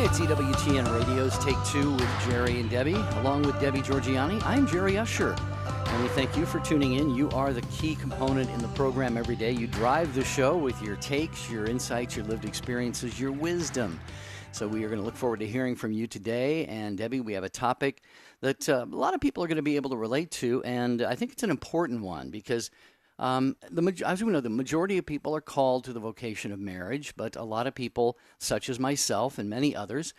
It's EWTN Radio's Take Two with Jerry and Debbie. Along with Debbie Georgiani, I'm Jerry Usher. And we thank you for tuning in. You are the key component in the program every day. You drive the show with your takes, your insights, your lived experiences, your wisdom. So we are going to look forward to hearing from you today. And Debbie, we have a topic that a lot of people are going to be able to relate to. And I think it's an important one because as we know, the majority of people are called to the vocation of marriage, but a lot of people, such as myself and many others,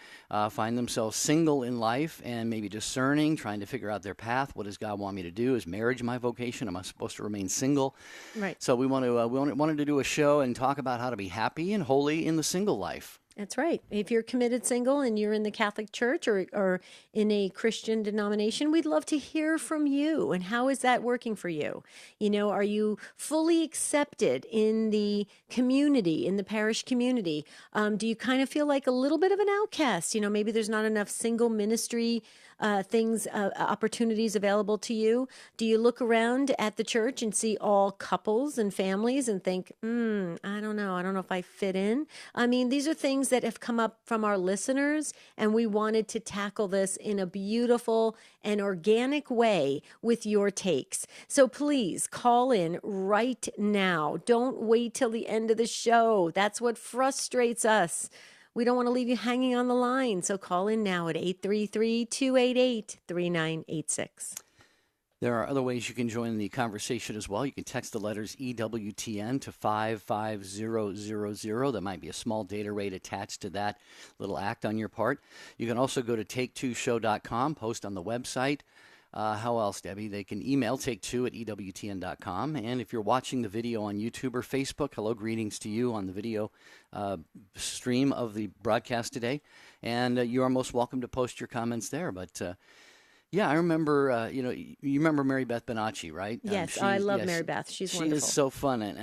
find themselves single in life and maybe discerning, trying to figure out their path. What does God want me to do? Is marriage my vocation? Am I supposed to remain single? Right. So we wanted to do a show and talk about how to be happy and holy in the single life. That's right. If you're committed single and you're in the Catholic Church or in a Christian denomination, we'd love to hear from you. And how is that working for you? You know, are you fully accepted in the community, in the parish community? Do you kind of feel like a little bit of an outcast? You know, maybe there's not enough single ministry opportunities available to you. Do you look around at the church and see all couples and families and think, I don't know if I fit in? I mean, these are things that have come up from our listeners, and we wanted to tackle this in a beautiful and organic way with your takes. So please call in right now. Don't wait till the end of the show. That's what frustrates us. We don't want to leave you hanging on the line. So call in now at 833-288-3986. There are other ways you can join the conversation as well. You can text the letters EWTN to 55000. There might be a small data rate attached to that little act on your part. You can also go to take2show.com, post on the website. How else, Debbie? They can email take2 at EWTN.com. And if you're watching the video on YouTube or Facebook, hello, greetings to you on the video stream of the broadcast today. And you are most welcome to post your comments there. But yeah, I remember, you remember Mary Beth Bonacci, right? Yes, I love Mary Beth. She's wonderful. She is so fun. And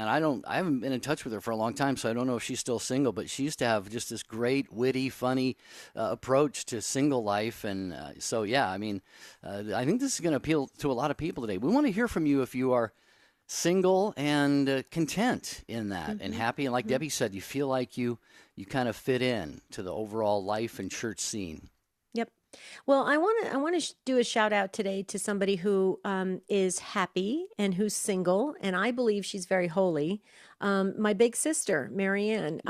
I haven't been in touch with her for a long time, so I don't know if she's still single, but she used to have just this great, witty, funny approach to single life. And so, yeah, I mean, I think this is going to appeal to a lot of people today. We want to hear from you if you are single and content in that and happy. And like Debbie said, you feel like you kind of fit in to the overall life and church scene. Yep. Well, I want to do a shout out today to somebody who is happy and who's single, and I believe she's very holy. My big sister, Marianne.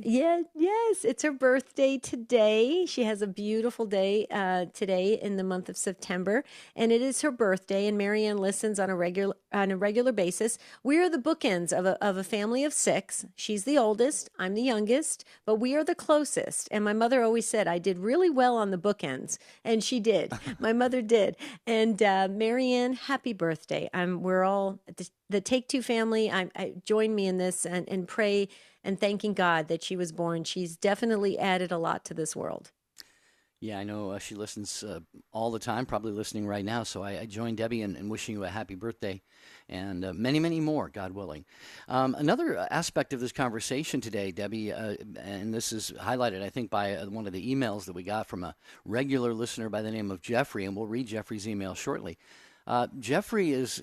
Yes, it's her birthday today. She has a beautiful day today in the month of September, and it is her birthday. And Marianne listens on a regular basis. We are the bookends of a family of 6. She's the oldest. I'm the youngest, but we are the closest. And my mother always said I did really well on the bookends, and she did. My mother did. And Marianne, happy birthday! We're all the Take Two family. I join me in this and pray and thanking God that she was born. She's definitely added a lot to this world. Yeah, I know she listens all the time, probably listening right now. So I join Debbie in wishing you a happy birthday and many, many more, God willing. Another aspect of this conversation today, Debbie, and this is highlighted, I think, by one of the emails that we got from a regular listener by the name of Jeffrey, and we'll read Jeffrey's email shortly. Jeffrey is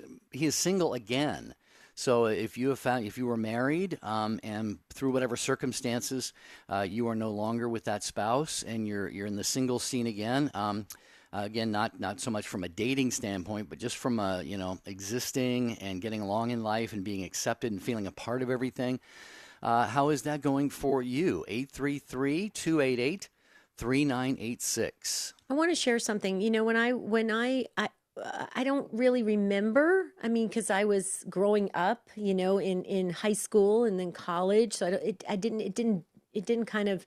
single again. So if you were married and through whatever circumstances you are no longer with that spouse and you're in the single scene again, again not so much from a dating standpoint, but just from existing and getting along in life and being accepted and feeling a part of everything. How is that going for you? 833-288-3986. I want to share something. You know, when I don't really remember. I mean, because I was growing up, in high school and then college. So it didn't kind of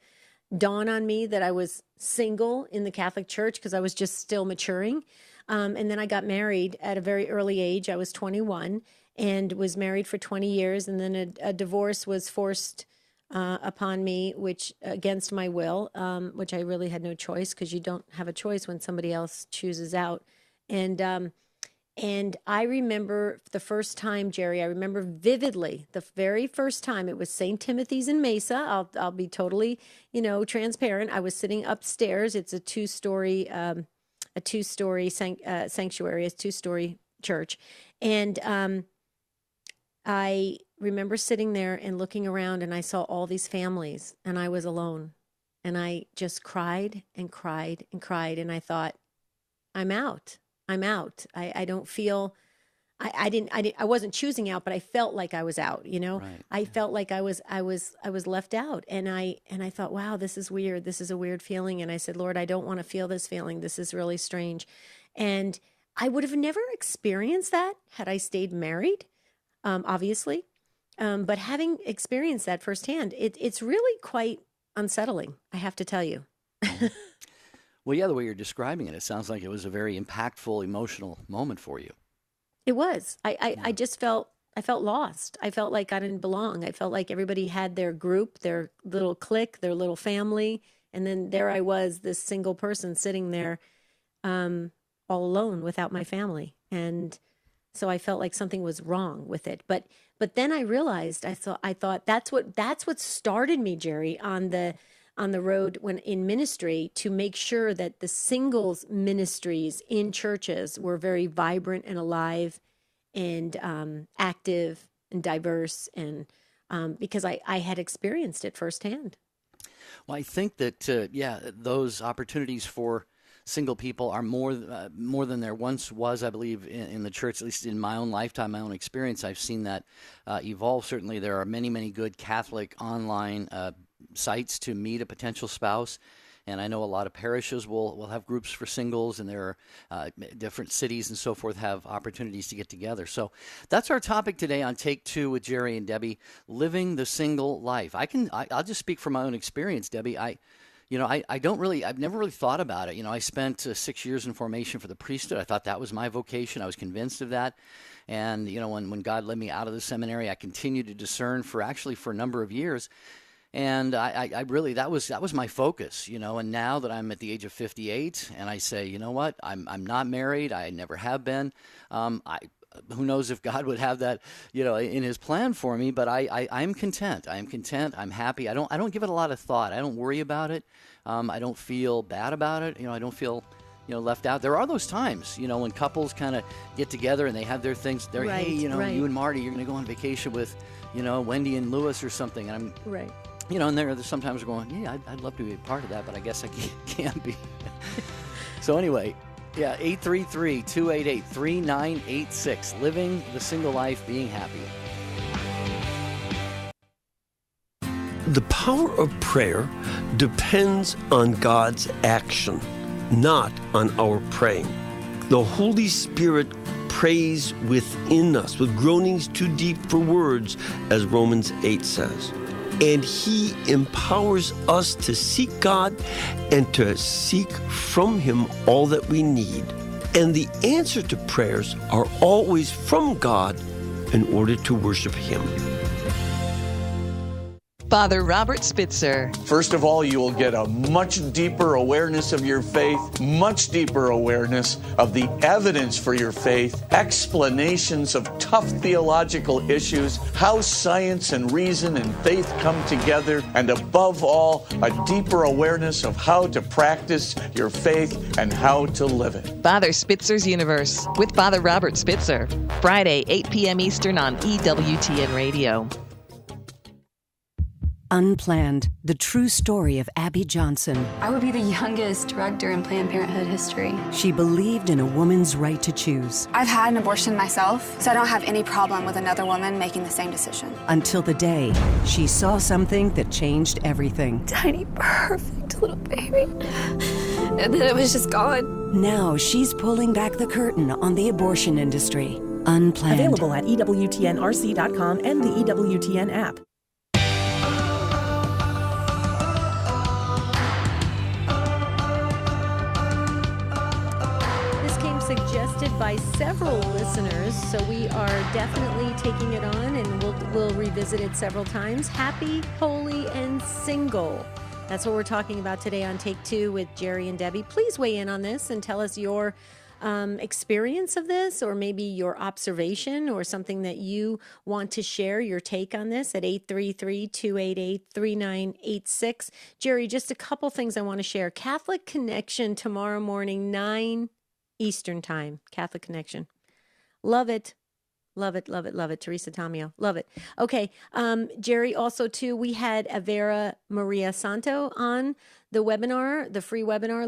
dawn on me that I was single in the Catholic Church because I was just still maturing. And then I got married at a very early age. I was 21 and was married for 20 years. And then a divorce was forced upon me, which against my will, which I really had no choice because you don't have a choice when somebody else chooses out. And I remember the first time, Jerry, I remember vividly the very first time. It was St. Timothy's in Mesa. I'll be totally, transparent. I was sitting upstairs. It's a two-story sanctuary, a two-story church. And I remember sitting there and looking around, and I saw all these families, and I was alone. And I just cried and cried and cried. And I thought, I'm out. I'm out. I don't feel, I wasn't choosing out, but I felt like I was out, you know. Right. I felt like I was left out. And I thought, wow, this is weird. This is a weird feeling. And I said, Lord, I don't want to feel this feeling. This is really strange. And I would have never experienced that had I stayed married, obviously. But having experienced that firsthand, it's really quite unsettling, I have to tell you. Well, yeah, the way you're describing it, it sounds like it was a very impactful, emotional moment for you. It was. I just felt, I felt lost. I felt like I didn't belong. I felt like everybody had their group, their little clique, their little family. And then there I was, this single person sitting there all alone without my family. And so I felt like something was wrong with it. But then I realized, I thought that's what started me, Jerry, on the road when in ministry, to make sure that the singles ministries in churches were very vibrant and alive and active and diverse, and because I had experienced it firsthand. Well, I think that, those opportunities for single people are more than there once was, I believe, in the church, at least in my own lifetime, my own experience. I've seen that evolve. Certainly, there are many, many good Catholic online sites to meet a potential spouse. And I know a lot of parishes will have groups for singles, and there are different cities and so forth have opportunities to get together. So that's our topic today on Take Two with Jerry and Debbie, living the single life. I'll just speak from my own experience, Debbie. I've never really thought about it. I spent 6 years in formation for the priesthood. I thought that was my vocation. I was convinced of that. And, when God led me out of the seminary, I continued to discern for a number of years. And I really, that was my focus, and now that I'm at the age of 58 and I say, you know what, I'm not married. I never have been. Who knows if God would have that, in his plan for me, but I'm content. I'm content. I'm happy. I don't give it a lot of thought. I don't worry about it. I don't feel bad about it. I don't feel, left out. There are those times, when couples kind of get together and they have their things. They're, Right, hey, right. you and Marty, you're going to go on vacation with, Wendy and Lewis or something. And I'm, Right. and they're sometimes going, yeah, I'd love to be a part of that, but I guess I can't be. So anyway, yeah, 833-288-3986, living the single life, being happy. The power of prayer depends on God's action, not on our praying. The Holy Spirit prays within us with groanings too deep for words, as Romans 8 says. And he empowers us to seek God and to seek from him all that we need. And the answer to prayers are always from God in order to worship him. Father Robert Spitzer. First of all, you will get a much deeper awareness of your faith, much deeper awareness of the evidence for your faith, explanations of tough theological issues, how science and reason and faith come together, and above all, a deeper awareness of how to practice your faith and how to live it. Father Spitzer's Universe with Father Robert Spitzer. Friday, 8 p.m. Eastern on EWTN Radio. Unplanned, the true story of Abby Johnson. I would be the youngest director in Planned Parenthood history. She believed in a woman's right to choose. I've had an abortion myself, so I don't have any problem with another woman making the same decision. Until the day she saw something that changed everything. Tiny, perfect little baby. And then it was just gone. Now she's pulling back the curtain on the abortion industry. Unplanned. Available at EWTNRC.com and the EWTN app. Suggested by several listeners, so we are definitely taking it on, and we'll revisit it several times. Happy, holy, and single. That's what we're talking about today on Take Two with Jerry and Debbie. Please weigh in on this and tell us your experience of this, or maybe your observation, or something that you want to share, your take on this, at 833-288-3986. Jerry, just a couple things I want to share. Catholic Connection tomorrow morning, 9 Eastern Time, Catholic Connection. Love it. Love it, love it, love it. Teresa Tomeo. Love it. Okay. Jerry, also, too, we had Avera Maria Santo on the webinar, the free webinar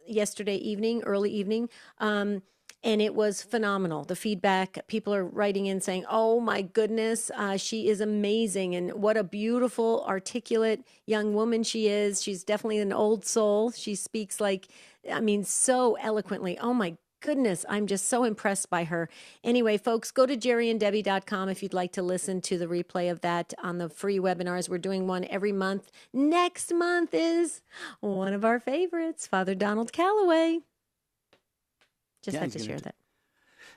yesterday evening, early evening. And it was phenomenal. The feedback, people are writing in saying, oh my goodness, she is amazing. And what a beautiful, articulate young woman she is. She's definitely an old soul. She speaks so eloquently. Oh my goodness, I'm just so impressed by her. Anyway, folks, go to jerryanddebbie.com if you'd like to listen to the replay of that on the free webinars. We're doing one every month. Next month is one of our favorites, Father Donald Calloway. Just had to share that.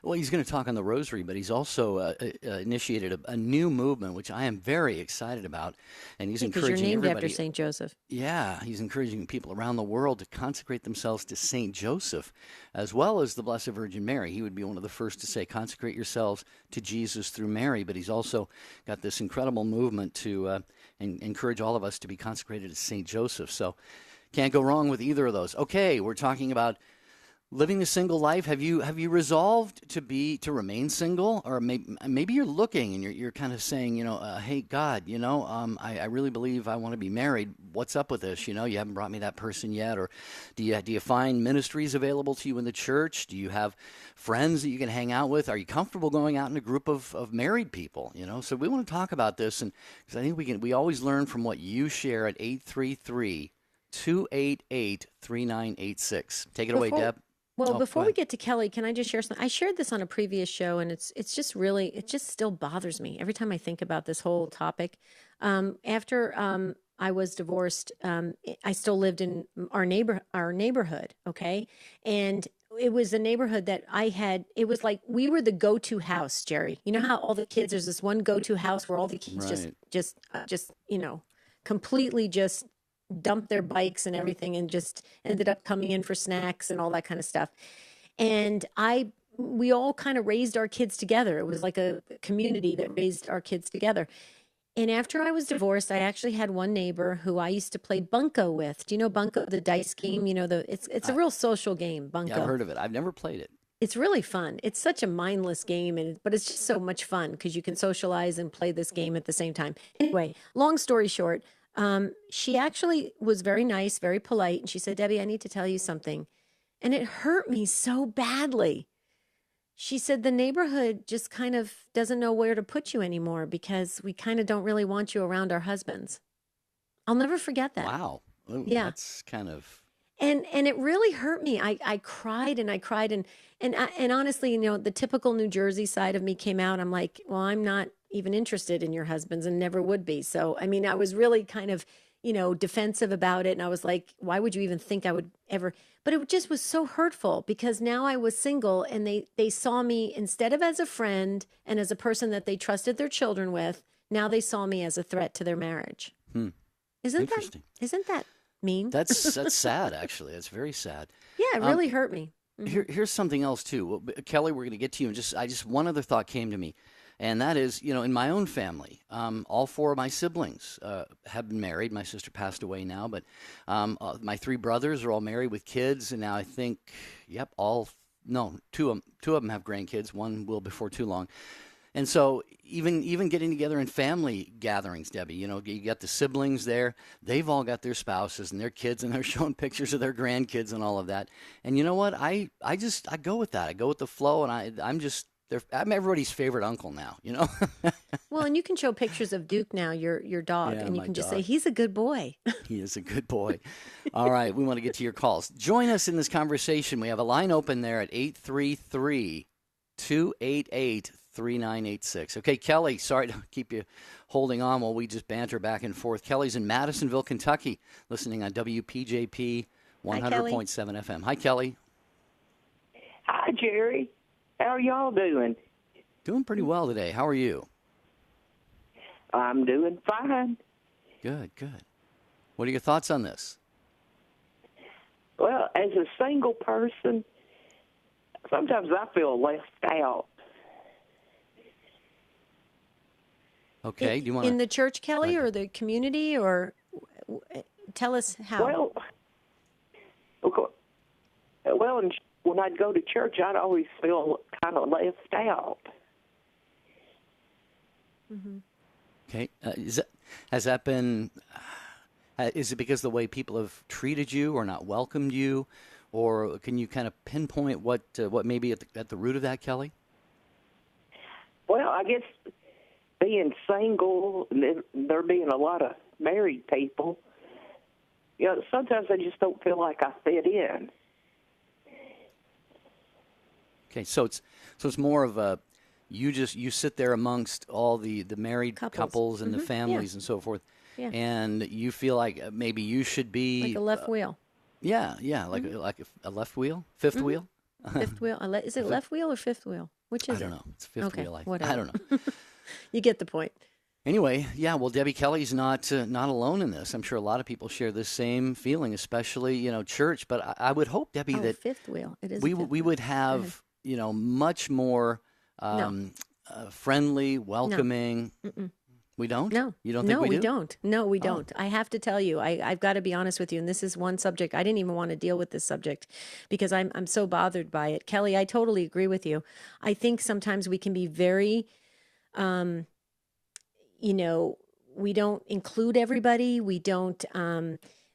Well, he's going to talk on the rosary, but he's also initiated a new movement, which I am very excited about. And he's encouraging because you're named everybody. After St. Joseph. Yeah, he's encouraging people around the world to consecrate themselves to St. Joseph, as well as the Blessed Virgin Mary. He would be one of the first to say, consecrate yourselves to Jesus through Mary. But he's also got this incredible movement to encourage all of us to be consecrated to St. Joseph. So can't go wrong with either of those. Okay, we're talking about living the single life. Have you resolved to remain single, or maybe you're looking and you're kind of saying, hey God, I really believe I want to be married. What's up with this? You haven't brought me that person yet. Or do you find ministries available to you in the church? Do you have friends that you can hang out with? Are you comfortable going out in a group of married people? So we want to talk about this, and because I think we always learn from what you share at 833-288-3986. Take it away, Deb. Well, before we get to Kelly, can I just share something? I shared this on a previous show, and it just still bothers me every time I think about this whole topic. After I was divorced, I still lived in our neighborhood, okay? And it was a neighborhood that it was like we were the go-to house, Jerry. You know how all the kids, there's this one go-to house where all the kids just completely just dumped their bikes and everything and just ended up coming in for snacks and all that kind of stuff. And we all kind of raised our kids together. It was like a community that raised our kids together. And after I was divorced, I actually had one neighbor who I used to play bunco with. Do you know bunco, the dice game? It's a real social game, bunco. Yeah, I've heard of it. I've never played it. It's really fun. It's such a mindless game, but it's just so much fun because you can socialize and play this game at the same time. Anyway, long story short, she actually was very nice, very polite. And she said, Debbie, I need to tell you something. And it hurt me so badly. She said, the neighborhood just kind of doesn't know where to put you anymore because we kind of don't really want you around our husbands. I'll never forget that. Wow. Ooh, yeah. That's kind of... And it really hurt me. I cried and I cried. And honestly, the typical New Jersey side of me came out. I'm like, well, I'm not even interested in your husbands and never would be. So, I was really kind of, defensive about it. And I was like, why would you even think I would ever? But it just was so hurtful because now I was single and they saw me instead of as a friend and as a person that they trusted their children with. Now they saw me as a threat to their marriage. Isn't that mean? That's sad, actually. That's very sad. Yeah, it really hurt me. Mm-hmm. Here's something else too. Well, Kelly, we're going to get to you. And one other thought came to me, and that is, in my own family, all four of my siblings have been married. My sister passed away now, but my three brothers are all married with kids, and now I think, two of them have grandkids. One will before too long. And so even getting together in family gatherings, Debbie, you got the siblings there. They've all got their spouses and their kids, and they're showing pictures of their grandkids and all of that. And you know what? I go with that. I go with the flow, and I'm everybody's favorite uncle now, Well, and you can show pictures of Duke now, your dog, and you can just say, he's a good boy. He is a good boy. All right, we want to get to your calls. Join us in this conversation. We have a line open there at 833-288-3986. Okay, Kelly, sorry to keep you holding on while we just banter back and forth. Kelly's in Madisonville, Kentucky, listening on WPJP 100.7 FM. Hi, Kelly. Hi, Jerry. How are y'all doing? Doing pretty well today. How are you? I'm doing fine. Good. What are your thoughts on this? Well, as a single person, sometimes I feel left out. Okay, do you want in the church, Kelly, or the community, or tell us how? Well, when I'd go to church, I'd always feel kind of left out. Okay. Has that been, is it because of the way people have treated you or not welcomed you? Or can you kind of pinpoint what may be at the root of that, Kelly? Well, I guess being single, and there being a lot of married people, sometimes I just don't feel like I fit in. Okay, so it's more of a you sit there amongst all the married couples and the families and so forth, and you feel like maybe you should be like a left wheel. Yeah, like a left wheel, fifth wheel. Fifth wheel. Is it left wheel or fifth wheel? Which is it? I don't know. It's fifth wheel. Whatever. I don't know. You get the point. Anyway, yeah. Well, Debbie Kelly's not alone in this. I'm sure a lot of people share this same feeling, especially church. But I would hope, Debbie, that fifth wheel. It is. We would have much more friendly, welcoming. No. We don't? No. You don't think we do? No, we don't. No, we don't. I have to tell you, I've got to be honest with you, and this is one subject. I didn't even want to deal with this subject because I'm so bothered by it. Kelly, I totally agree with you. I think sometimes we can be very, we don't include everybody. We don't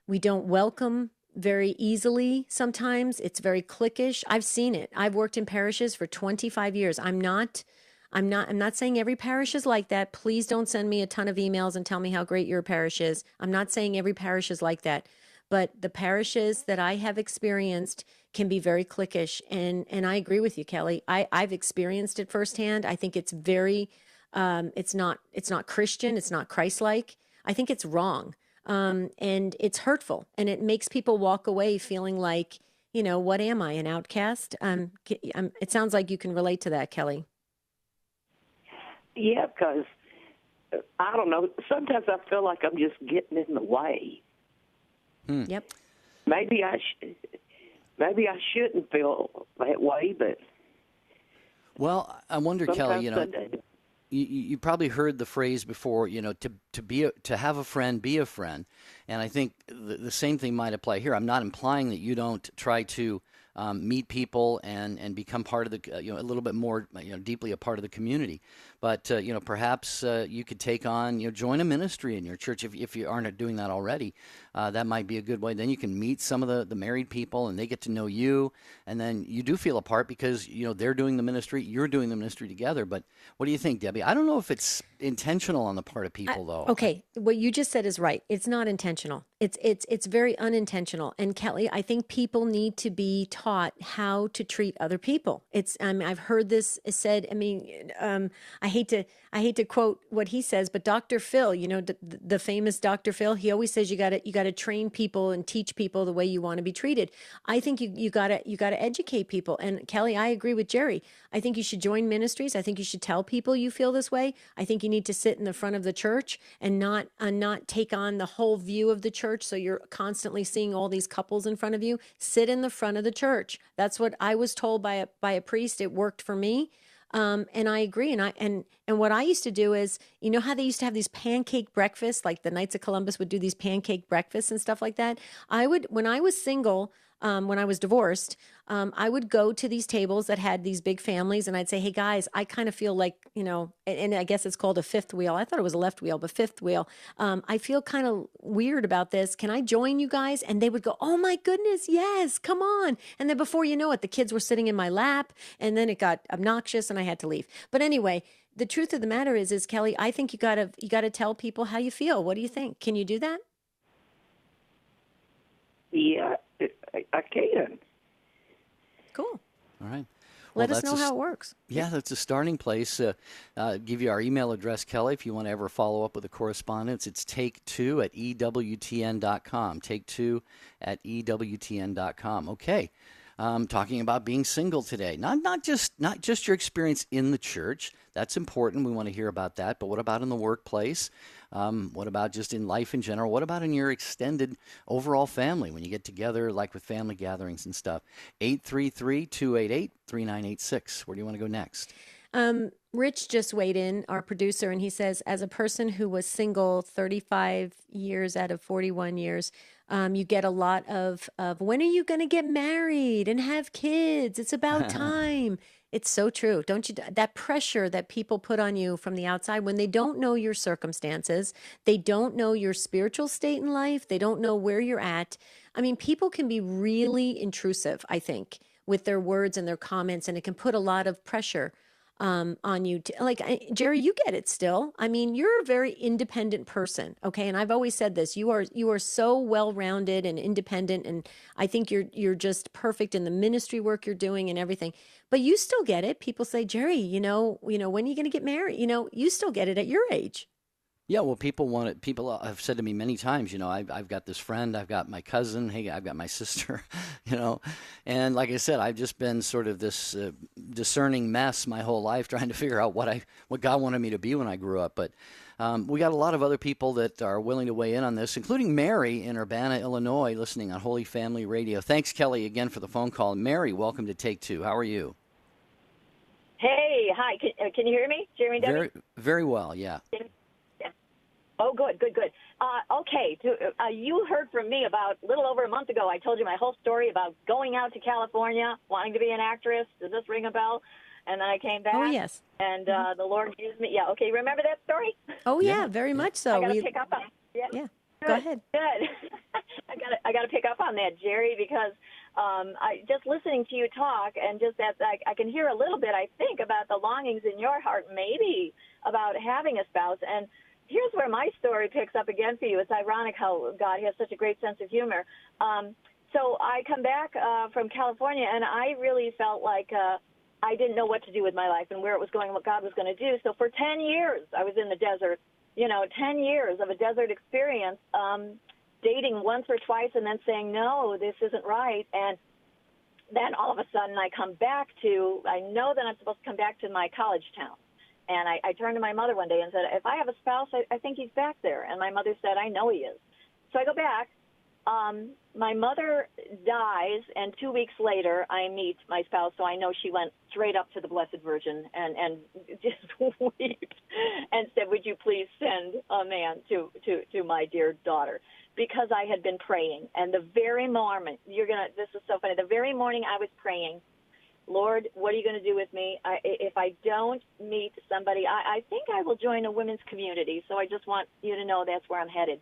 welcome very easily. Sometimes it's very cliquish. I've seen it. I've worked in parishes for 25 years. I'm not saying every parish is like that. Please don't send me a ton of emails and tell me how great your parish is. I'm not saying every parish is like that. But the parishes that I have experienced can be very cliquish. And I agree with you, Kelly. I've experienced it firsthand. I think it's very, it's not Christian. It's not Christ-like. I think it's wrong. And it's hurtful. And it makes people walk away feeling like, what am I, an outcast? It sounds like you can relate to that, Kelly. Yeah, because, I don't know, sometimes I feel like I'm just getting in the way. Yep. Maybe I shouldn't feel that way, but... Well, I wonder, Kelly, you probably heard the phrase before, to have a friend, be a friend. And I think the same thing might apply here. I'm not implying that you don't try to meet people and become part of the, a little bit more, deeply a part of the community. But, perhaps you could take on, join a ministry in your church if you aren't doing that already. That might be a good way. Then you can meet some of the married people and they get to know you. And then you do feel a part because, they're doing the ministry, you're doing the ministry together. But what do you think, Debbie? I don't know if it's intentional on the part of people, though. Okay. What you just said is right. It's not intentional. It's very unintentional. And Kelly, I think people need to be taught how to treat other people. I've heard this said. I hate to quote what he says, but Dr. Phil, the famous Dr. Phil, he always says you got to train people and teach people the way you want to be treated. I think you got to educate people. And Kelly, I agree with Jerry. I think you should join ministries. I think you should tell people you feel this way. I think you need to sit in the front of the church and not take on the whole view of the church. So you're constantly seeing all these couples in front of you. Sit in the front of the church. That's what I was told by a priest. It worked for me. And I agree. And what I used to do is, how they used to have these pancake breakfasts, like the Knights of Columbus would do these pancake breakfasts and stuff like that. When I was single, when I was divorced, I would go to these tables that had these big families and I'd say, hey guys, I kind of feel like, and I guess it's called a fifth wheel. I thought it was a left wheel, but fifth wheel. I feel kind of weird about this. Can I join you guys? And they would go, oh my goodness, yes, come on. And then before you know it, the kids were sitting in my lap and then it got obnoxious and I had to leave. But anyway, the truth of the matter is Kelly, I think you gotta tell people how you feel. What do you think? Can you do that? Yeah, I can. Cool. All right. Let us know how it works. Yeah, that's a starting place. Give you our email address, Kelly, if you want to ever follow up with a correspondence. It's take2@EWTN.com. Take2@EWTN.com. Okay. Talking about being single today. Not just your experience in the church. That's important. We want to hear about that. But what about in the workplace? What about just in life in general? What about in your extended overall family when you get together, like with family gatherings and stuff? 833-288-3986. Where do you want to go next? Rich just weighed in, our producer, and he says, as a person who was single 35 years out of 41 years, you get a lot of when are you going to get married and have kids? It's about time. It's so true. Don't you? That pressure that people put on you from the outside when they don't know your circumstances, they don't know your spiritual state in life, they don't know where you're at. I mean, people can be really intrusive, I think, with their words and their comments, and it can put a lot of pressure on you. Jerry, you get it still. I mean, you're a very independent person, okay? And I've always said this: you are so well-rounded and independent, and I think you're just perfect in the ministry work you're doing and everything. But you still get it. People say, Jerry, when are you going to get married? You still get it at your age. Yeah, well, people want it. People have said to me many times, I've got this friend, I've got my cousin, hey, I've got my sister, and like I said, I've just been sort of this discerning mess my whole life, trying to figure out what God wanted me to be when I grew up. But we got a lot of other people that are willing to weigh in on this, including Mary in Urbana, Illinois, listening on Holy Family Radio. Thanks, Kelly, again for the phone call. Mary, welcome to Take Two. How are you? Hey, hi. Can you hear me, Jeremy? Very, very well. Yeah. Oh, good. Okay, you heard from me about a little over a month ago. I told you my whole story about going out to California, wanting to be an actress. Does this ring a bell? And then I came back. Oh, yes. And the Lord used me. Yeah, okay, remember that story? Oh, yeah, very much so. I got to pick up on it. Yeah, good, go ahead. Good. I got to pick up on that, Jerry, because I just listening to you talk and just that I can hear a little bit, I think, about the longings in your heart, maybe about having a spouse. And here's where my story picks up again for you. It's ironic how God has such a great sense of humor. So I come back from California, and I really felt like I didn't know what to do with my life and where it was going and what God was going to do. So for 10 years, I was in the desert, 10 years of a desert experience, dating once or twice and then saying, no, this isn't right. And then all of a sudden I know that I'm supposed to come back to my college town. And I turned to my mother one day and said, if I have a spouse, I think he's back there. And my mother said, I know he is. So I go back. My mother dies, and 2 weeks later, I meet my spouse. So I know she went straight up to the Blessed Virgin and just wept and said, would you please send a man to my dear daughter? Because I had been praying. And the very moment, this is so funny, the very morning I was praying, Lord, what are you going to do with me? If I don't meet somebody, I think I will join a women's community. So I just want you to know that's where I'm headed.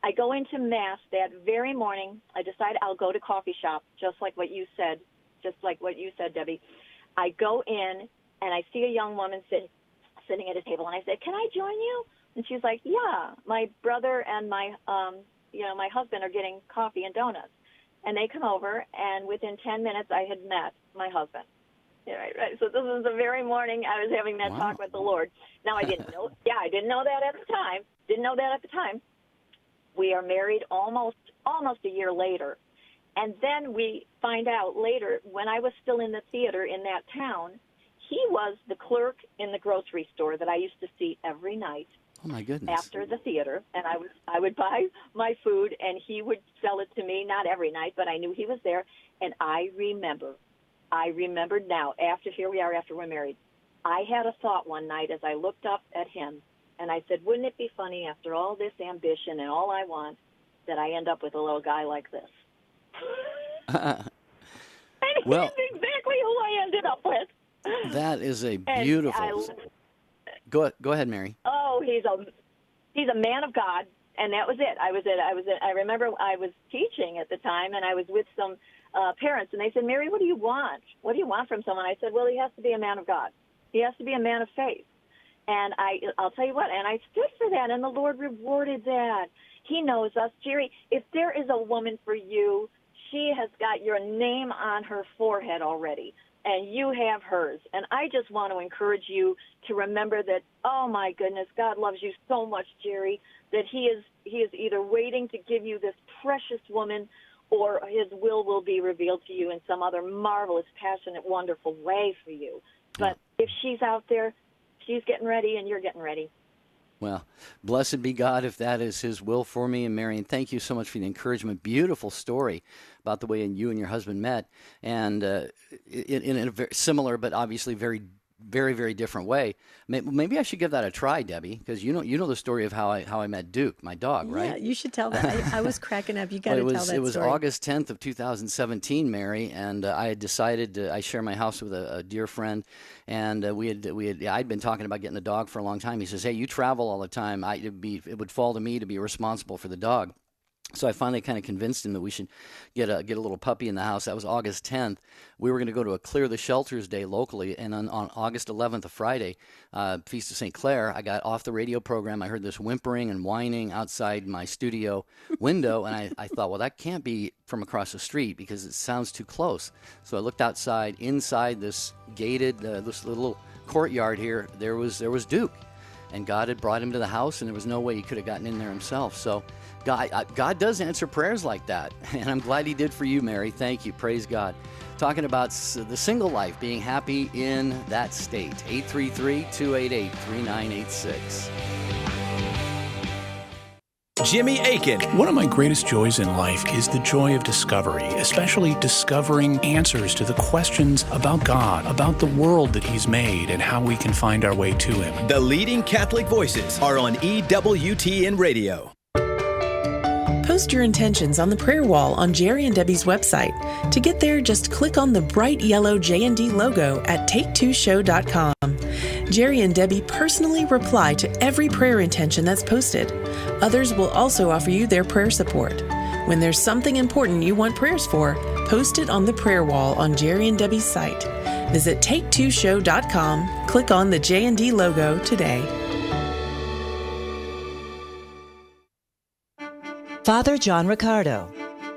I go into Mass that very morning. I decide I'll go to coffee shop, just like what you said, Debbie. I go in, and I see a young woman sitting at a table, and I said, can I join you? And she's like, yeah, my brother and my husband are getting coffee and donuts. And they come over, and within 10 minutes, I had met my husband. Yeah, right. So this was the very morning I was having that talk with the Lord. Now, I didn't know. Yeah, I didn't know that at the time. We are married almost a year later. And then we find out later, when I was still in the theater in that town, he was the clerk in the grocery store that I used to see every night. Oh, my goodness. After the theater, and I would buy my food, and he would sell it to me, not every night, but I knew he was there, and I remembered now, after we're married, I had a thought one night as I looked up at him, and I said, wouldn't it be funny after all this ambition and all I want that I end up with a little guy like this? And well, he's exactly who I ended up with. That is a beautiful... Go ahead, Mary. Oh, he's a man of God, and that was it. I remember I was teaching at the time, and I was with some parents, and they said, Mary, what do you want? What do you want from someone? I said, well, he has to be a man of God. He has to be a man of faith. And I'll tell you what, and I stood for that, and the Lord rewarded that. He knows us. Jerry, if there is a woman for you, she has got your name on her forehead already. And you have hers. And I just want to encourage you to remember that, oh, my goodness, God loves you so much, Jerry, that he is either waiting to give you this precious woman, or his will be revealed to you in some other marvelous, passionate, wonderful way for you. But if she's out there, she's getting ready, and you're getting ready. Well, blessed be God if that is his will for me. And Marion, thank you so much for the encouragement. Beautiful story about the way you and your husband met. And in a very similar but obviously very very, very different way. Maybe I should give that a try, Debbie, because you know the story of how I met Duke, my dog, right? Yeah, you should tell that. I was cracking up. You got to tell that story. It was August 10th of 2017, Mary, and I had decided I share my house with a dear friend, and I'd been talking about getting a dog for a long time. He says, "Hey, you travel all the time. It would fall to me to be responsible for the dog." So I finally kind of convinced him that we should get a little puppy in the house. That was August 10th. We were going to go to a Clear the Shelters Day locally, and on August 11th, a Friday, Feast of St. Clair, I got off the radio program. I heard this whimpering and whining outside my studio window, and I thought, well, that can't be from across the street because it sounds too close. So I looked outside. Inside this gated, this little courtyard here, there was Duke, and God had brought him to the house, and there was no way he could have gotten in there himself. So God does answer prayers like that, and I'm glad he did for you, Mary. Thank you. Praise God. Talking about the single life, being happy in that state. 833-288-3986. Jimmy Aiken. One of my greatest joys in life is the joy of discovery, especially discovering answers to the questions about God, about the world that He's made, and how we can find our way to Him. The leading Catholic voices are on EWTN Radio. Post your intentions on the prayer wall on Jerry and Debbie's website. To get there, just click on the bright yellow J&D logo at take2show.com. Jerry and Debbie personally reply to every prayer intention that's posted. Others will also offer you their prayer support. When there's something important you want prayers for, post it on the prayer wall on Jerry and Debbie's site. Visit take2show.com, click on the J&D logo today. Father John Riccardo.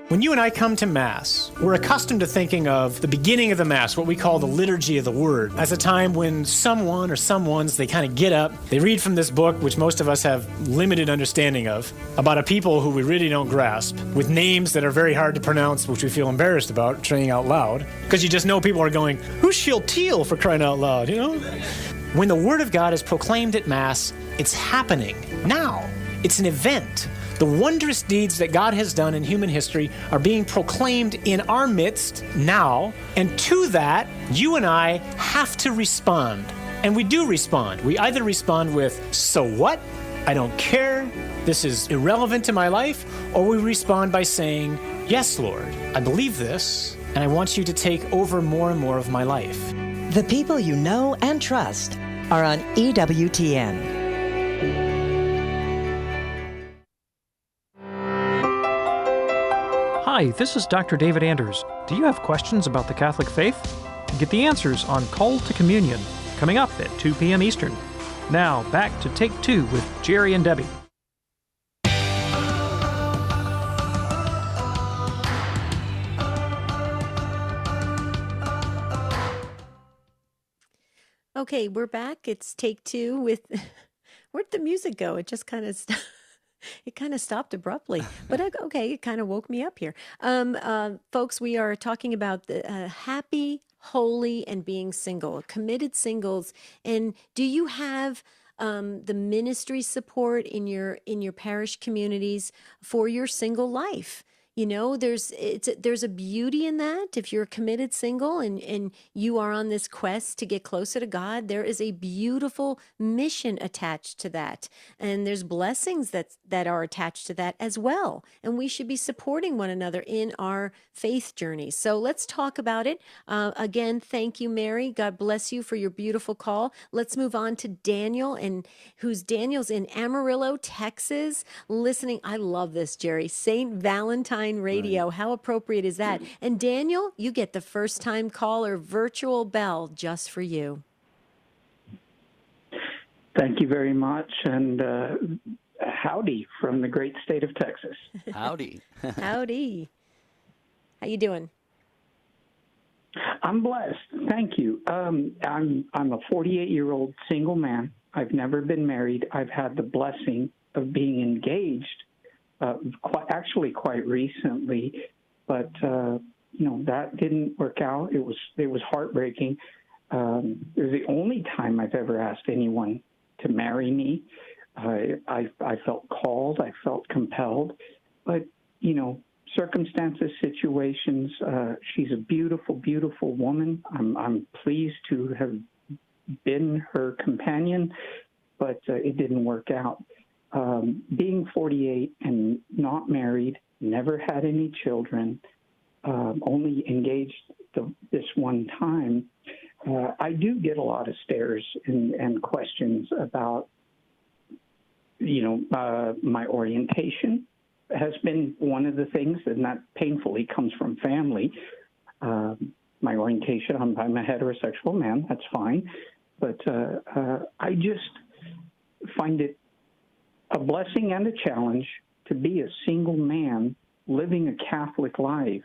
When you and I come to Mass, we're accustomed to thinking of the beginning of the Mass, what we call the Liturgy of the Word, as a time when someone or someones, they kind of get up, they read from this book, which most of us have limited understanding of, about a people who we really don't grasp, with names that are very hard to pronounce, which we feel embarrassed about saying out loud, because you just know people are going, who's Shealtiel, for crying out loud, you know? When the Word of God is proclaimed at Mass, it's happening now. It's an event. The wondrous deeds that God has done in human history are being proclaimed in our midst now, and to that, you and I have to respond. And we do respond. We either respond with, so what? I don't care. This is irrelevant to my life. Or we respond by saying, yes, Lord, I believe this, and I want you to take over more and more of my life. The people you know and trust are on EWTN. Hi, this is Dr. David Anders. Do you have questions about the Catholic faith? Get the answers on Call to Communion, coming up at 2 p.m. Eastern. Now, back to Take Two with Jerry and Debbie. Okay, we're back. It's Take Two with... Where'd the music go? It just kind of... It kind of stopped abruptly, but okay, it kind of woke me up here. Folks, we are talking about the happy, holy, and being single, committed singles. And do you have the ministry support in your parish communities for your single life? You know, there's a beauty in that. If you're a committed single and you are on this quest to get closer to God, there is a beautiful mission attached to that. And there's blessings that are attached to that as well. And we should be supporting one another in our faith journey. So let's talk about it. Again, thank you, Mary. God bless you for your beautiful call. Let's move on to Daniel, Daniel's in Amarillo, Texas, listening. I love this, Jerry. St. Valentine Radio. Right. How appropriate is that? And Daniel, you get the first time caller virtual bell just for you. Thank you very much. And howdy from the great state of Texas. Howdy. Howdy. How you doing? I'm blessed. Thank you. I'm a 48-year-old single man. I've never been married. I've had the blessing of being engaged quite recently, but that didn't work out. It was heartbreaking. It was the only time I've ever asked anyone to marry me. I felt called. I felt compelled, but circumstances, situations. She's a beautiful, beautiful woman. I'm pleased to have been her companion, but it didn't work out. Being 48 and not married, never had any children, only engaged this one time, I do get a lot of stares and questions about, my orientation has been one of the things, and that painfully comes from family. My orientation, I'm a heterosexual man, that's fine. But I just find it a blessing and a challenge to be a single man living a Catholic life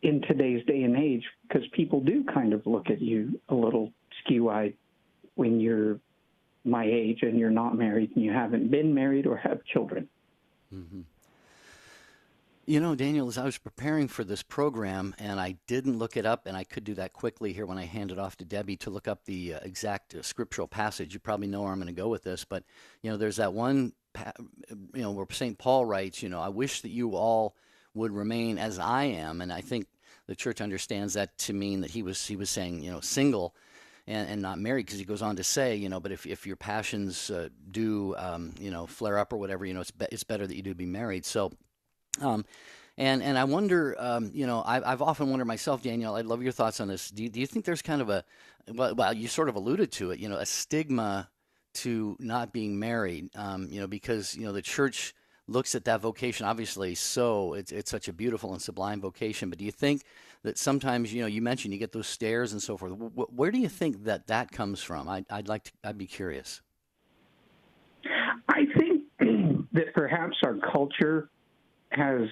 in today's day and age, because people do kind of look at you a little skew-eyed when you're my age and you're not married and you haven't been married or have children. Mm-hmm. Daniel, as I was preparing for this program, and I didn't look it up, and I could do that quickly here when I hand it off to Debbie to look up the exact scriptural passage. You probably know where I'm going to go with this, but, there's that one, where St. Paul writes, I wish that you all would remain as I am, and I think the church understands that to mean that he was saying, single and not married, because he goes on to say, but if your passions do, flare up or whatever, it's better that you do be married. So, and I wonder, I've often wondered myself, Daniel, I'd love your thoughts on this. Do you think there's kind of well, you sort of alluded to it, a stigma to not being married, because, the church looks at that vocation, obviously, so it's such a beautiful and sublime vocation. But do you think that sometimes, you mentioned you get those stares and so forth. Where do you think that comes from? I'd be curious. I think that perhaps our culture has,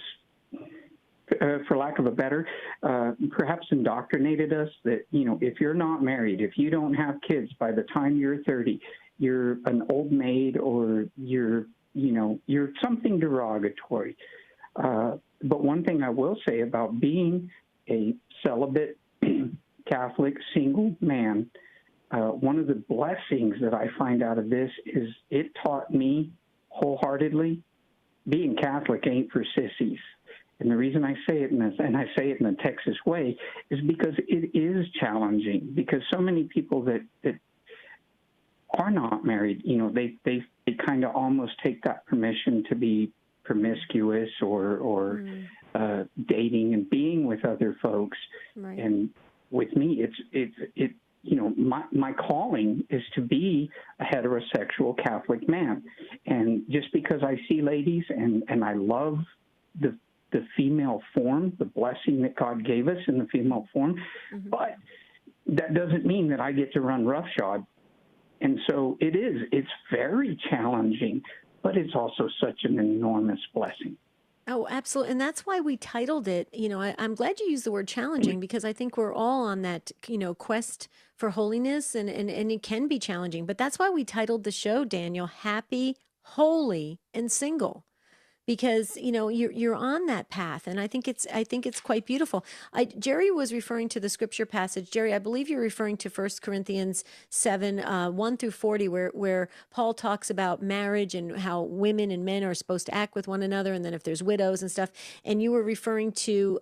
for lack of a better, perhaps indoctrinated us that, if you're not married, if you don't have kids by the time you're 30, you're an old maid, or you're something derogatory. But one thing I will say about being a celibate Catholic single man, one of the blessings that I find out of this is it taught me wholeheartedly being Catholic ain't for sissies. And the reason I say it and I say it in a Texas way, is because it is challenging. Because so many people that are not married, they kind of almost take that permission to be promiscuous or dating and being with other folks. Right. And with me, it's my calling is to be a heterosexual Catholic man. And just because I see ladies and I love the female form, the blessing that God gave us in the female form, but that doesn't mean that I get to run roughshod. And so it's very challenging, but it's also such an enormous blessing. Oh, absolutely. And that's why we titled it, I'm glad you used the word challenging, because I think we're all on that, quest for holiness, and it can be challenging. But that's why we titled the show, Daniel, Happy, Holy, and Single. Because, you're on that path. And I think it's quite beautiful. Jerry was referring to the scripture passage. Jerry, I believe you're referring to 1 Corinthians 7, 1 through 40, where Paul talks about marriage and how women and men are supposed to act with one another. And then if there's widows and stuff. And you were referring to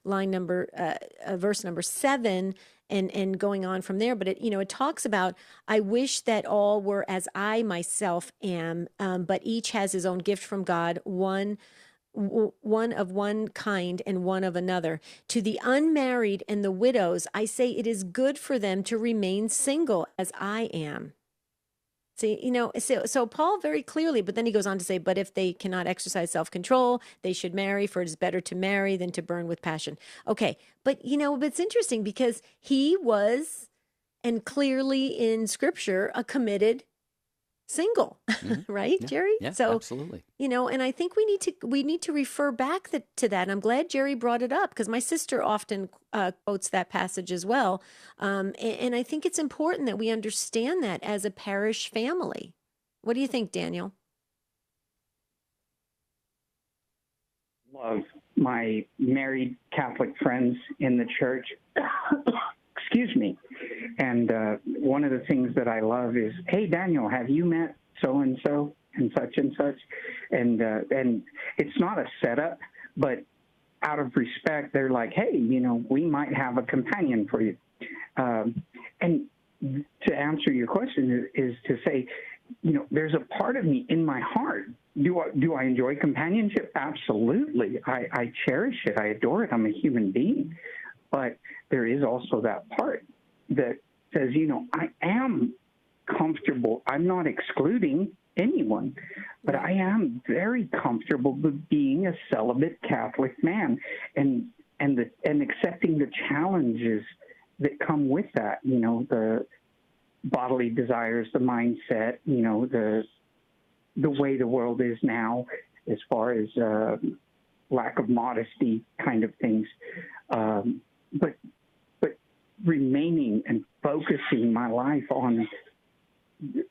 verse number 7, and going on from there. But it talks about, I wish that all were as I myself am, but each has his own gift from God, one of one kind and one of another. To the unmarried and the widows, I say it is good for them to remain single as I am. See, so Paul very clearly, but then he goes on to say, but if they cannot exercise self-control, they should marry, for it is better to marry than to burn with passion. Okay, but it's interesting because he was, and clearly in Scripture, a committed single, right, Yeah. Jerry? Yeah, So, absolutely. and I think we need to refer back to that. And I'm glad Jerry brought it up, because my sister often quotes that passage as well. And I think it's important that we understand that as a parish family. What do you think, Daniel? Love my married Catholic friends in the church. Excuse me. And one of the things that I love is, hey, Daniel, have you met so-and-so and such and such? And it's not a setup, but out of respect, they're like, hey, we might have a companion for you. and to answer your question is to say, there's a part of me in my heart. Do I enjoy companionship? Absolutely. I cherish it. I adore it. I'm a human being. But there is also that part that says, I am comfortable. I'm not excluding anyone, but I am very comfortable with being a celibate Catholic man and accepting the challenges that come with that, the bodily desires, the mindset, the way the world is now as far as lack of modesty kind of things. But remaining and focusing my life on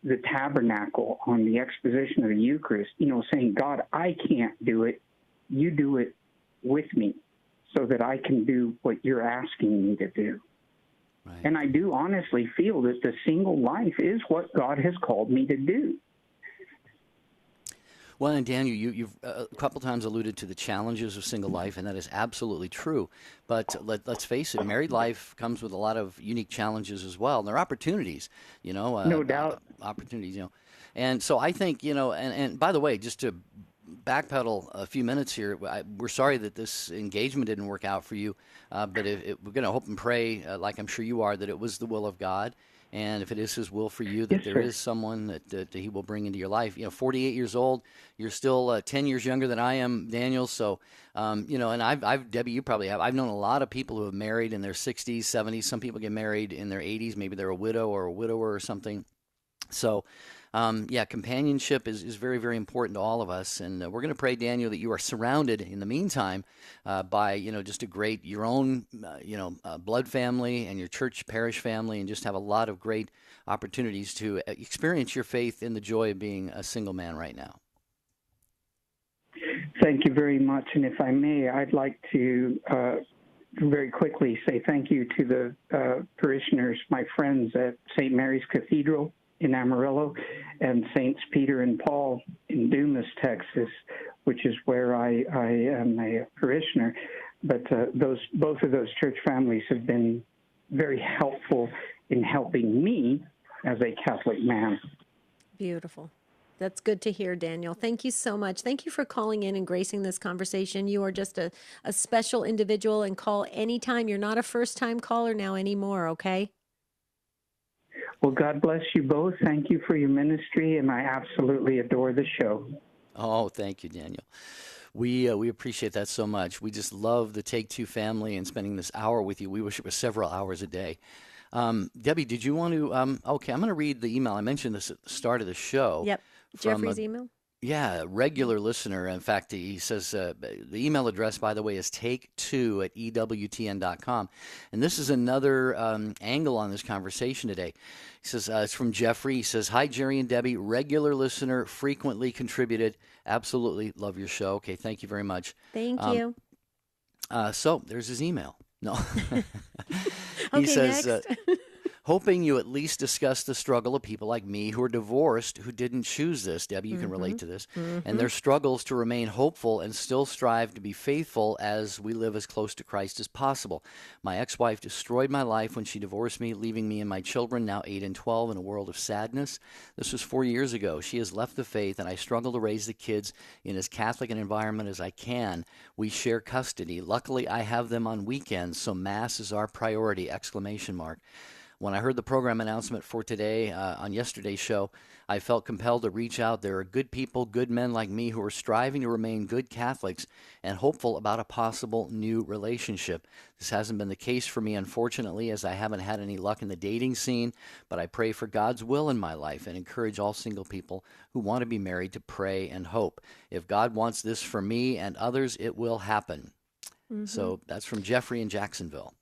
the tabernacle, on the exposition of the Eucharist, saying, God, I can't do it. You do it with me so that I can do what you're asking me to do. Right. And I do honestly feel that the single life is what God has called me to do. Well, and Daniel, you've a couple times alluded to the challenges of single life, and that is absolutely true. But let's face it, married life comes with a lot of unique challenges as well. And there are opportunities, no doubt. Opportunities, And so I think, and by the way, just to backpedal a few minutes here, we're sorry that this engagement didn't work out for you, but we're going to hope and pray, like I'm sure you are, that it was the will of God. And if it is His will for you, that there is someone that He will bring into your life. 48 years old, you're still 10 years younger than I am, Daniel. So, and I've Debbie, you probably have. I've known a lot of people who have married in their 60s, 70s. Some people get married in their 80s. Maybe they're a widow or a widower or something. So, companionship is very, very important to all of us. And we're going to pray, Daniel, that you are surrounded in the meantime by, just your own, blood family and your church parish family, and just have a lot of great opportunities to experience your faith in the joy of being a single man right now. Thank you very much. And if I may, I'd like to very quickly say thank you to the parishioners, my friends at St. Mary's Cathedral in Amarillo, and Saints Peter and Paul in Dumas, Texas, which is where I am a parishioner. But both of those church families have been very helpful in helping me as a Catholic man. Beautiful. That's good to hear, Daniel. Thank you so much. Thank you for calling in and gracing this conversation. You are just a special individual, and call anytime. You're not a first-time caller now anymore, okay? Well, God bless you both. Thank you for your ministry, and I absolutely adore the show. Oh, thank you, Daniel. We appreciate that so much. We just love the Take Two family and spending this hour with you. We wish it was several hours a day. Debbie, did you want to? Okay, I'm going to read the email. I mentioned this at the start of the show. Yep, Jeffrey's email. Yeah, regular listener. In fact, he says the email address, by the way, is take2@ewtn.com. And this is another angle on this conversation today. He says, it's from Jeffrey. He says, hi, Jerry and Debbie, regular listener, frequently contributed. Absolutely love your show. Okay, thank you very much. Thank you. So there's his email. No. He okay, says, next. hoping you at least discuss the struggle of people like me who are divorced, who didn't choose this. Debbie, you can relate to this. And their struggles to remain hopeful and still strive to be faithful as we live as close to Christ as possible. My ex-wife destroyed my life when she divorced me, leaving me and my children, now 8 and 12, in a world of sadness. This was 4 years ago. She has left the faith, and I struggle to raise the kids in as Catholic an environment as I can. We share custody. Luckily, I have them on weekends, so Mass is our priority! ! When I heard the program announcement for today on yesterday's show, I felt compelled to reach out. There are good people, good men like me who are striving to remain good Catholics and hopeful about a possible new relationship. This hasn't been the case for me, unfortunately, as I haven't had any luck in the dating scene, but I pray for God's will in my life and encourage all single people who want to be married to pray and hope. If God wants this for me and others, it will happen. So that's from Jeffrey in Jacksonville.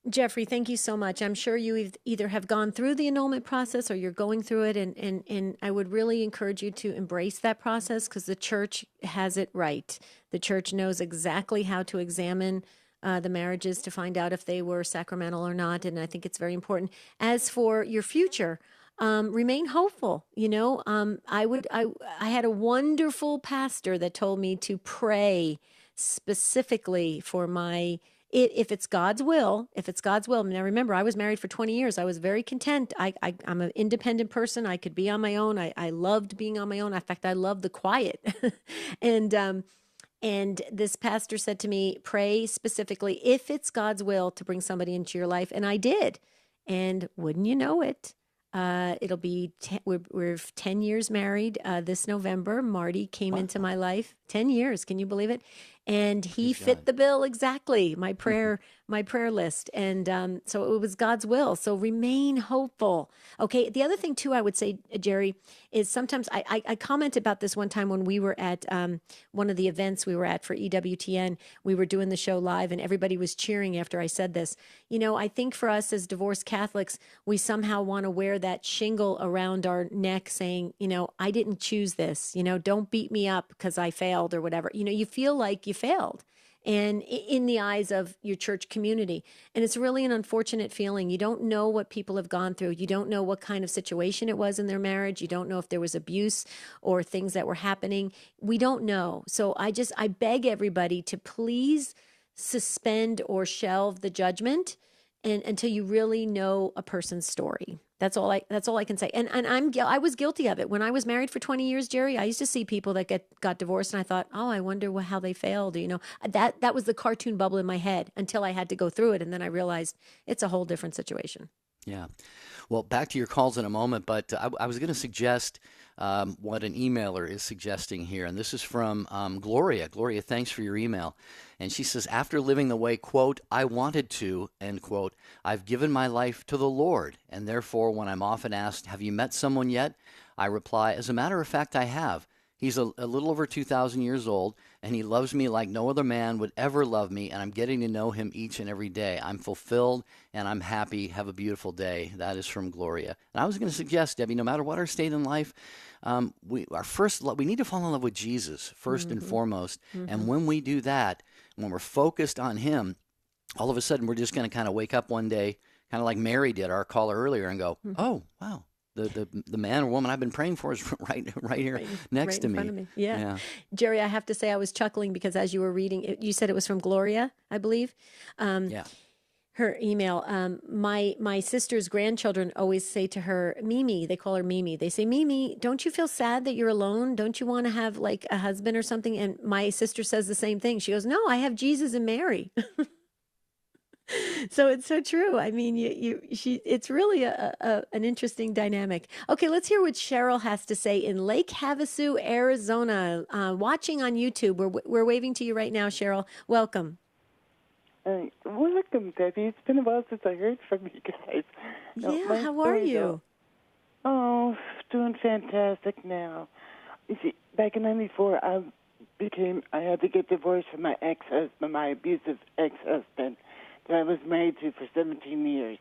Jeffrey, thank you so much. I'm sure you either have gone through the annulment process or you're going through it, and I would really encourage you to embrace that process, because the church has it right. The church knows exactly how to examine the marriages to find out if they were sacramental or not, and I think it's very important. As for your future, remain hopeful. I had a wonderful pastor that told me to pray specifically for my if it's God's will, now remember, I was married for 20 years. I was very content. I'm an independent person. I could be on my own. I loved being on my own. In fact, I loved the quiet. And this pastor said to me, pray specifically if it's God's will to bring somebody into your life. And I did. And wouldn't you know it, it'll be, we're 10 years married this November. Marty came into my life. 10 years. Can you believe it? And he fit the bill exactly, my prayer list. And so it was God's will. So remain hopeful. Okay. The other thing too, I would say, Jerry, is sometimes I commented about this one time when we were at one of the events we were at for EWTN. We were doing the show live and everybody was cheering after I said this. You know, I think for us as divorced Catholics, we somehow want to wear that shingle around our neck saying, you know, I didn't choose this, you know, don't beat me up because I failed or whatever. You know, you feel like you failed. And in the eyes of your church community. And it's really an unfortunate feeling. You don't know what people have gone through. You don't know what kind of situation it was in their marriage. You don't know if there was abuse or things that were happening. We don't know. So I beg everybody to please suspend or shelve the judgment until you really know a person's story. That's all I can say. And I was guilty of it. When I was married for 20 years, Jerry, I used to see people that got divorced and I thought, oh, I wonder how they failed. You know, that was the cartoon bubble in my head until I had to go through it. And then I realized it's a whole different situation. Yeah. Well, back to your calls in a moment, but I was going to suggest what an emailer is suggesting here. And this is from Gloria. Gloria, thanks for your email. And she says, after living the way, quote, I wanted to, end quote, I've given my life to the Lord. And therefore, when I'm often asked, have you met someone yet? I reply, as a matter of fact, I have. He's a little over 2,000 years old, and he loves me like no other man would ever love me, and I'm getting to know him each and every day. I'm fulfilled, and I'm happy. Have a beautiful day. That is from Gloria. And I was going to suggest, Debbie, no matter what our state in life, we need to fall in love with Jesus first and foremost. And when we do that, when we're focused on him, all of a sudden we're just going to kind of wake up one day, kind of like Mary did, our caller earlier, and go, oh, wow. The man or woman I've been praying for is right here next to me. Front of me. Yeah. Jerry, I have to say I was chuckling because as you were reading, you said it was from Gloria, I believe. Her email. My sister's grandchildren always say to her, Mimi, they call her Mimi. They say, Mimi, don't you feel sad that you're alone? Don't you want to have like a husband or something? And my sister says the same thing. She goes, no, I have Jesus and Mary. So it's so true. I mean, it's really an interesting dynamic. Okay, let's hear what Cheryl has to say in Lake Havasu, Arizona, watching on YouTube. We're waving to you right now, Cheryl. Welcome. Welcome, Debbie. It's been a while since I heard from you guys. Yeah, how are you? Oh, doing fantastic now. You see, back in '94, I had to get divorced from my ex-husband, my abusive ex-husband that I was married to for 17 years.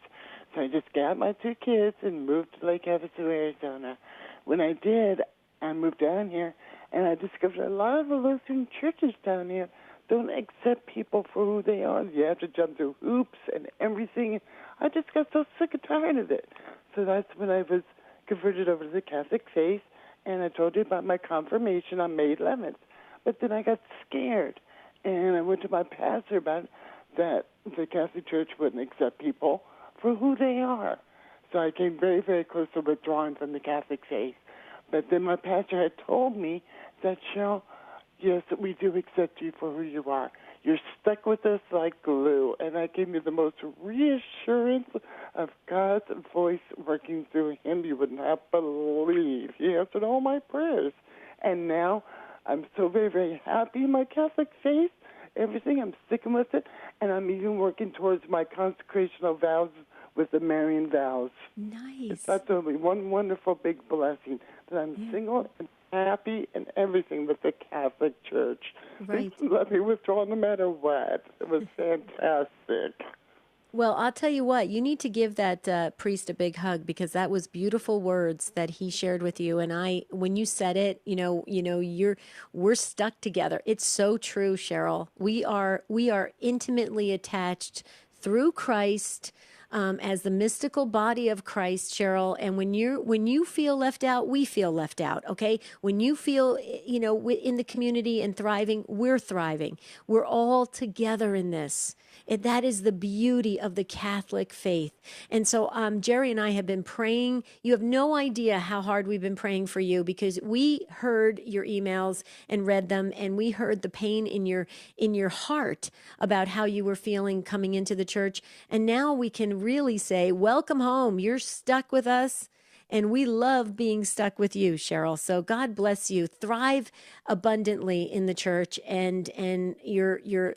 So I just got my 2 kids and moved to Lake Havasu, Arizona. When I did, I moved down here, and I discovered a lot of the Lutheran churches down here don't accept people for who they are. You have to jump through hoops and everything. I just got so sick and tired of it. So that's when I was converted over to the Catholic faith, and I told you about my confirmation on May 11th. But then I got scared, and I went to my pastor about that the Catholic Church wouldn't accept people for who they are. So I came very, very close to withdrawing from the Catholic faith. But then my pastor had told me that, Cheryl, yes, we do accept you for who you are. You're stuck with us like glue. And that gave me the most reassurance of God's voice working through him. You would not believe. He answered all my prayers. And now I'm so very, very happy in my Catholic faith. Everything, I'm sticking with it, and I'm even working towards my consecrational vows with the Marian vows. Nice. That's only one wonderful big blessing, that I'm single and happy and everything with the Catholic Church. Right. Let me withdraw no matter what. It was fantastic. Well, I'll tell you what, you need to give that priest a big hug because that was beautiful words that he shared with you. And when you said it, we're stuck together. It's so true, Cheryl. We are intimately attached through Christ. as the mystical body of Christ, Cheryl. And when you feel left out, we feel left out. Okay, when you feel in the community and thriving, we're thriving. We're all together in this. That is the beauty of the Catholic faith. And so Jerry and I have been praying. You have no idea how hard we've been praying for you, because we heard your emails and read them, and we heard the pain in your heart about how you were feeling coming into the church. And now we can really say, welcome home. You're stuck with us. And we love being stuck with you, Cheryl. So God bless you. Thrive abundantly in the church, and you're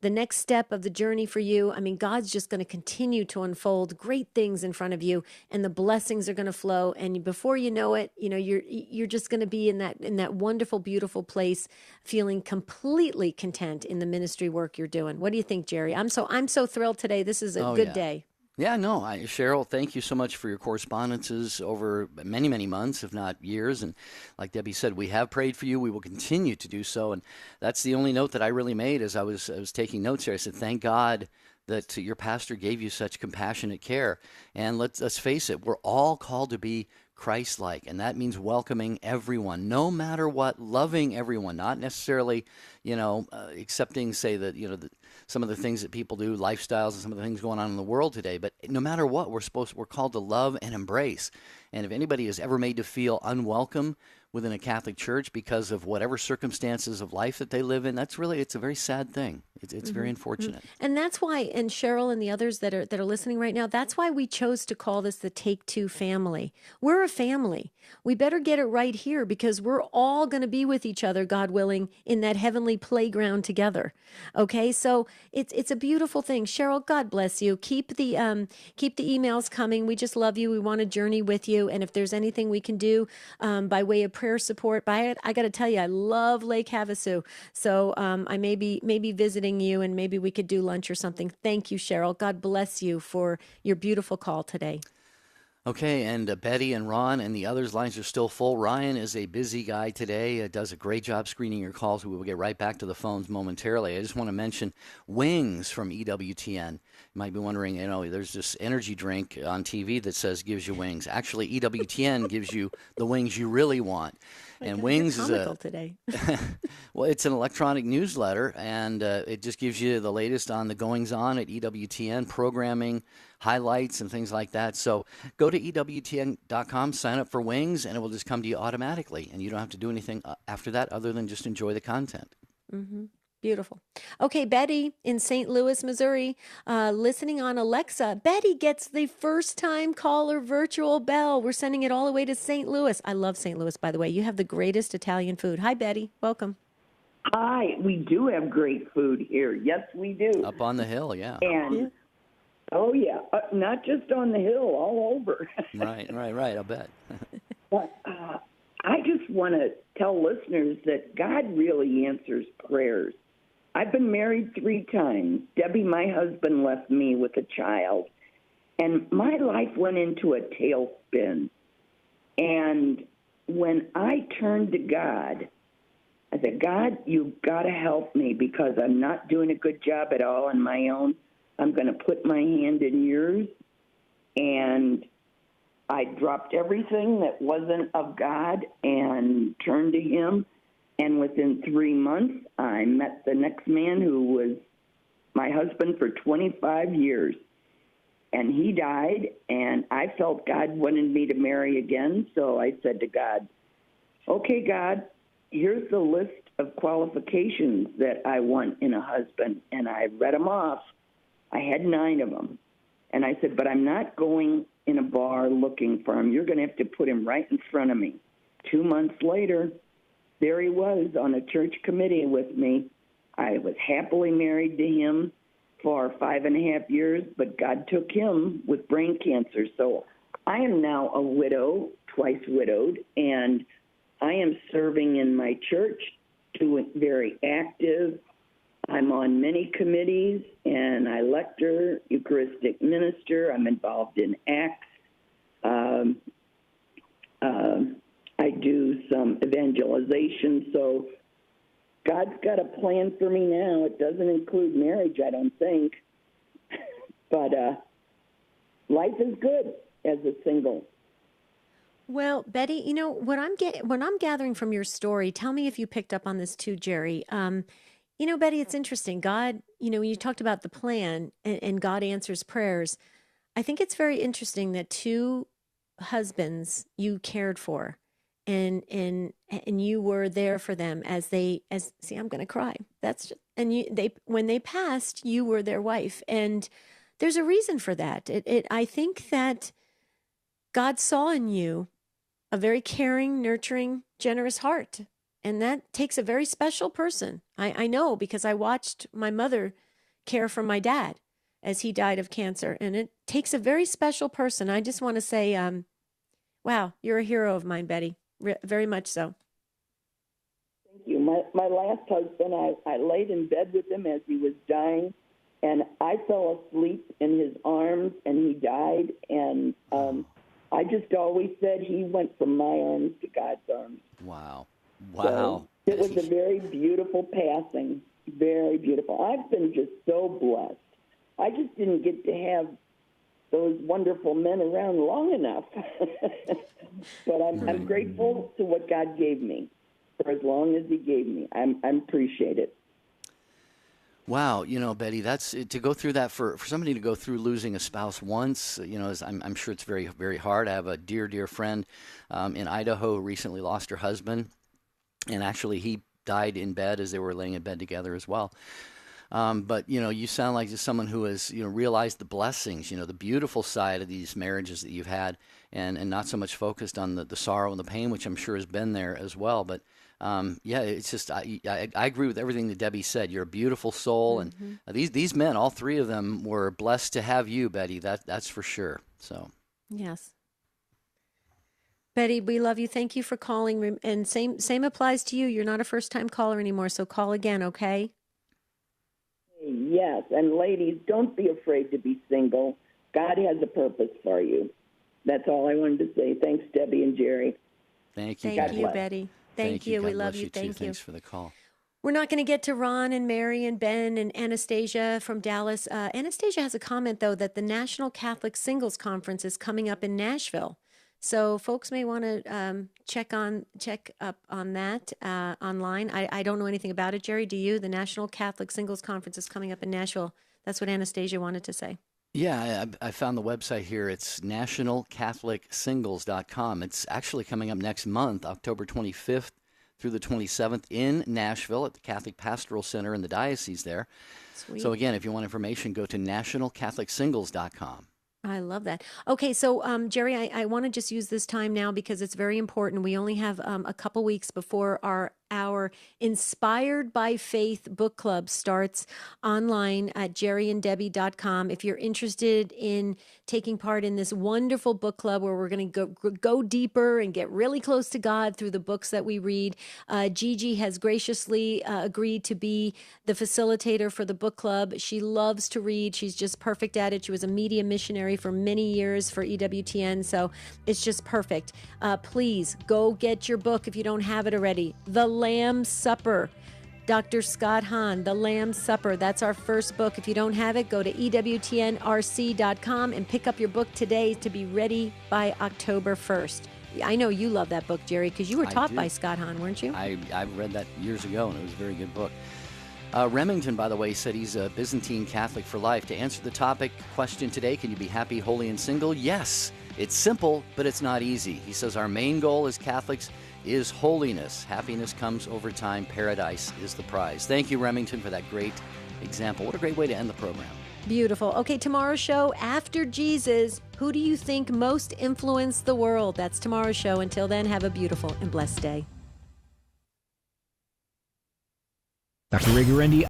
the next step of the journey for you. I mean, God's just going to continue to unfold great things in front of you, and the blessings are going to flow. And before you know it, you're just going to be in that wonderful, beautiful place, feeling completely content in the ministry work you're doing. What do you think, Jerry? I'm so thrilled today. This is a good day. Yeah, no, Cheryl, thank you so much for your correspondences over many, many months, if not years. And like Debbie said, we have prayed for you. We will continue to do so. And that's the only note that I really made as I was taking notes here. I said, thank God that your pastor gave you such compassionate care. And let's face it, we're all called to be Christ-like, and that means welcoming everyone, no matter what, loving everyone, not necessarily, accepting, say, that, some of the things that people do, lifestyles, and some of the things going on in the world today. But no matter what, we're called to love and embrace. And if anybody is ever made to feel unwelcome within a Catholic church because of whatever circumstances of life that they live in, it's a very sad thing. It's very unfortunate. And that's why, and Cheryl and the others that are listening right now, that's why we chose to call this the Take Two family. We're a family. We better get it right here, because we're all going to be with each other, God willing, in that heavenly playground together. Okay, so it's a beautiful thing. Cheryl, God bless you. Keep the emails coming. We just love you. We want to journey with you. And if there's anything we can do by way of prayer support, I got to tell you, I love Lake Havasu. So I may be visiting you, and maybe we could do lunch or something. Thank you, Cheryl. God bless you for your beautiful call today. Okay, and Betty and Ron and the others' lines are still full. Ryan is a busy guy today, does a great job screening your calls. We will get right back to the phones momentarily. I just want to mention Wings from EWTN. You might be wondering, there's this energy drink on TV that says gives you wings. Actually, EWTN gives you the wings you really want. And Wings is today. Well, it's an electronic newsletter, and it just gives you the latest on the goings-on at EWTN, programming, highlights, and things like that. So go to EWTN.com, sign up for Wings, and it will just come to you automatically. And you don't have to do anything after that other than just enjoy the content. Mm-hmm. Beautiful. Okay, Betty in St. Louis, Missouri, listening on Alexa. Betty gets the first-time caller virtual bell. We're sending it all the way to St. Louis. I love St. Louis, by the way. You have the greatest Italian food. Hi, Betty. Welcome. Hi. We do have great food here. Yes, we do. Up on the hill, yeah. And oh, yeah. Not just on the hill, all over. Right. I'll bet. But I just want to tell listeners that God really answers prayers. I've been married 3 times. Debbie, my husband, left me with a child, and my life went into a tailspin. And when I turned to God, I said, God, you've got to help me, because I'm not doing a good job at all on my own. I'm going to put my hand in yours. And I dropped everything that wasn't of God and turned to him. And within 3 months, I met the next man who was my husband for 25 years. And he died, and I felt God wanted me to marry again. So I said to God, okay, God, here's the list of qualifications that I want in a husband. And I read them off. I had 9 of them. And I said, but I'm not going in a bar looking for him. You're going to have to put him right in front of me. 2 months later, there he was on a church committee with me. I was happily married to him for 5.5 years, but God took him with brain cancer. So I am now a widow, twice widowed, and I am serving in my church, doing very active. I'm on many committees, and I lecture, Eucharistic minister. I'm involved in Acts. I do some evangelization. So God's got a plan for me now. It doesn't include marriage, I don't think. But life is good as a single. Well, Betty, you know what I'm gathering from your story. Tell me if you picked up on this too, Jerry. You know, Betty, it's interesting. God, you know, when you talked about the plan and God answers prayers, I think it's very interesting that two husbands you cared for, and you were there for them as see, I'm going to cry. That's just, and when they passed, you were their wife, and there's a reason for that. I think that God saw in you a very caring, nurturing, generous heart. And that takes a very special person. I know because I watched my mother care for my dad as he died of cancer. And it takes a very special person. I just want to say, wow, you're a hero of mine, Betty. Very much so. Thank you. My last husband, I laid in bed with him as he was dying, and I fell asleep in his arms, and he died. And I just always said he went from my arms to God's arms. Wow. So it was a very beautiful passing, very beautiful. I've been just so blessed. I just didn't get to have those wonderful men around long enough. But I'm grateful to what God gave me for as long as he gave me. I appreciate it. Wow, you know, Betty, that's to go through that for somebody to go through losing a spouse once. You know, I'm sure it's very, very hard. I have a dear friend in Idaho who recently lost her husband, and actually he died in bed as they were laying in bed together as well. But you know, you sound like just someone who has realized the blessings, the beautiful side of these marriages that you've had, and not so much focused on the sorrow and the pain, which I'm sure has been there as well. But yeah, it's just I agree with everything that Debbie said. You're a beautiful soul, and these men, all three of them, were blessed to have you, Betty. That's for sure. So yes, Betty, we love you. Thank you for calling, and same applies to you. You're not a first-time caller anymore, so call again, okay? Yes, and ladies, don't be afraid to be single. God has a purpose for you. That's all I wanted to say. Thanks, Debbie and Jerry. Thank you. Thank you, Betty. Thank you. We love you. Thank you. Thanks for the call. We're not going to get to Ron and Mary and Ben and Anastasia from Dallas. Anastasia has a comment, though, that the National Catholic Singles Conference is coming up in Nashville. So folks may want to check up on that online. I don't know anything about it, Jerry. Do you? The National Catholic Singles Conference is coming up in Nashville. That's what Anastasia wanted to say. Yeah, I found the website here. It's nationalcatholicsingles.com. It's actually coming up next month, October 25th through the 27th in Nashville at the Catholic Pastoral Center in the diocese there. Sweet. So again, if you want information, go to nationalcatholicsingles.com. I love that. Okay, so Jerry, I want to just use this time now because it's very important. We only have a couple weeks before our Inspired by Faith book club starts online at jerryanddebbie.com. If you're interested in taking part in this wonderful book club where we're going to go deeper and get really close to God through the books that we read, Gigi has graciously agreed to be the facilitator for the book club. She loves to read. She's just perfect at it. She was a media missionary for many years for EWTN, so it's just perfect. Please go get your book if you don't have it already. The Lamb's Supper, Dr. Scott Hahn, The Lamb's Supper. That's our first book. If you don't have it, go to EWTNRC.com and pick up your book today to be ready by October 1st. I know you love that book, Jerry, because you were taught by Scott Hahn, weren't you? I read that years ago, and it was a very good book. Remington, by the way, said he's a Byzantine Catholic for life. To answer the topic question today, can you be happy, holy, and single? Yes. It's simple, but it's not easy. He says our main goal as Catholics is holiness. Happiness comes over time. Paradise is the prize. Thank you, Remington, for that great example. What a great way to end the program. Beautiful. Okay, tomorrow's show, After Jesus, who do you think most influenced the world? That's tomorrow's show. Until then, have a beautiful and blessed day. Dr. Ray Guarendi